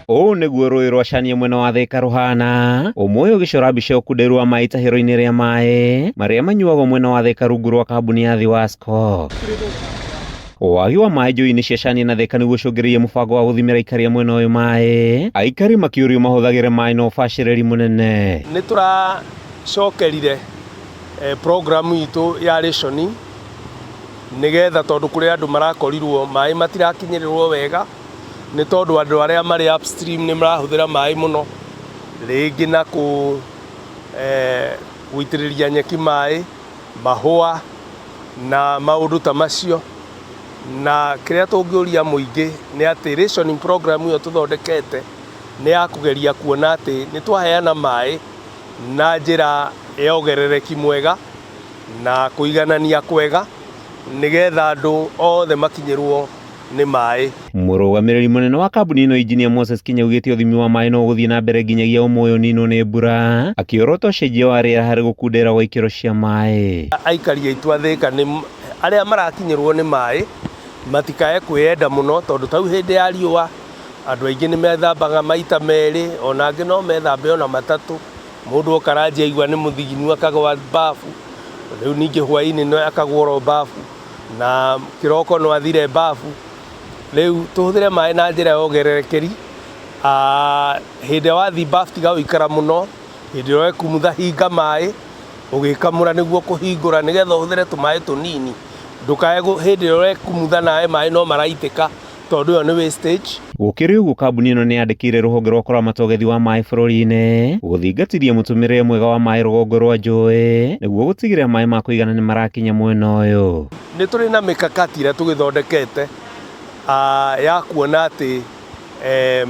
Ũũ nĩguo rũĩ rwa Chania mwena wa Thika rũhana, ũmwe ũgĩcora mbica ũkunderu maĩ itahĩro-inĩ rĩa maĩ marĩa manyuagwo mwena wa Thika rungu rwa kambuni ya Thiwasco. Wagi wa maĩ njũĩ-inĩ cia Chania na Thika nĩguo ũcũngĩrĩirie mũbango wa gũthimĩra aikari a mwena ũyũ maĩ, aikari makĩũrio mahũthagĩre maĩ na ũbacĩrĩri mũnene. Nĩ tũracokerire programu itũ ya ration nĩgetha tondũ kũrĩ andũ marakorirwo maĩ matirakinyĩrĩrwo wega nĩ tondũ andũ arĩa marĩ upstream nĩ marahũthĩra maĩ mũno, rĩngĩ na gũitĩrĩria nyeki maĩ, mahũa na maũndũ ta macio. Na kĩrĩa tũngĩũria mũingĩ nĩ atĩ ration program ĩyo tũthondekete nĩ ya kũgeria kuona atĩ nĩ twaheana maĩ na njĩra ya ũgerereki mwega na kũiganania kwega nĩgetha andũ othe makinyĩrwo nĩ maĩ. Mũrũgamĩrĩri mũnene wa kambuni ĩno Engineer Moses Kinya augĩte ũthimi wa maĩ no gũthiĩ na mbere nginyagia ũmũthĩ ũninwo nĩ mbura, akĩorota ũcenjia wa rĩera harĩ gũkundera gwa ikĩro cia maĩ. Aikari aitũ a Thika arĩa marakinyĩrwo nĩ maĩ matikae kwĩyenda mũno tondũ tau hĩndĩ ya riũa andũ aingĩ nĩ methambaga maita merĩ, ona angĩ no methambe ona matatũ. Mũndũ oka ranji aigua nĩ mũthiginu akagwa bafu, rĩu ningĩ hwaĩ-inĩ no akagwa bafu, na kĩroko no athire bafu. Rĩu tũhũthĩre maĩ na njĩra ya ũgererekeri. Hĩndĩ ĩrĩa wathiĩ bafu tiga gũikara mũno, hĩndĩ ĩrĩa ũrekumutha hinga maĩ ũgĩkamũra nĩguo kũhingũra nĩgetha ũhũthĩre tũmaĩ tũnini. Ndũkae hĩndĩ ĩrĩa ũrekumutha nawe maĩ no maraitĩka tondũ ĩyo nĩ wastage. Gũkĩrĩ ũguo kambuni ĩno nĩ yandĩkĩire rũhonge rwa kũramata ũgethi wa maĩ bũrũri-inĩ gũthingatithia mũtũmĩrĩre mwega wa maĩ rũgongo rwa njũĩ nĩguo gũtigĩrĩra maĩ ma kũigana nĩ marakinya mwena ũyũ. Nĩ tũrĩ na mĩkakati ĩrĩa tũgĩthondekete ya kuona atĩ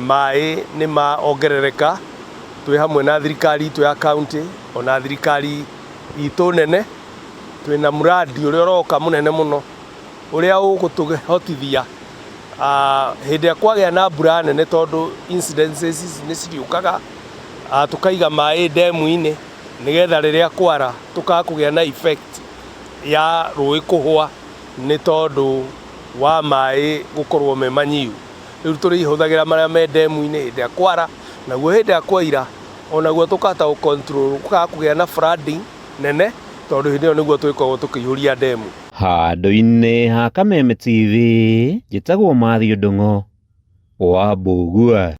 maĩ nĩ maongerereka, twĩ hamwe na thirikari itũ ya kaunti ona thirikari itũ nene. Twĩna muradi ũrĩa ũroka mũnene mũno ũrĩa ũgũtũhotithia hĩndĩ ĩrĩa kwagĩa na mbura nene tondũ incidences nĩ ciriũkaga, tũkaiga maĩ ndemu-inĩ nĩgetha rĩrĩa kwara tũkaga kũgĩa na effect ya rũĩ kũhwa nĩ tondũ wa maĩ gũkorwo me manyiu. Rĩu tũrĩhũthagĩra marĩa me ndemu-inĩ hĩndĩ ĩrĩa kwara, naguo hĩndĩ ĩrĩa kwaira onaguo tũkahota gũcontrol gũkaga kũgĩa na flooding nene tondũ hĩndĩ ĩyo nĩguo twĩkoragwo tũkĩihũria ndemu. Handũ-inĩ ha Kameme TV, njĩtagwo Mathew Ndung'u wa Mbugua.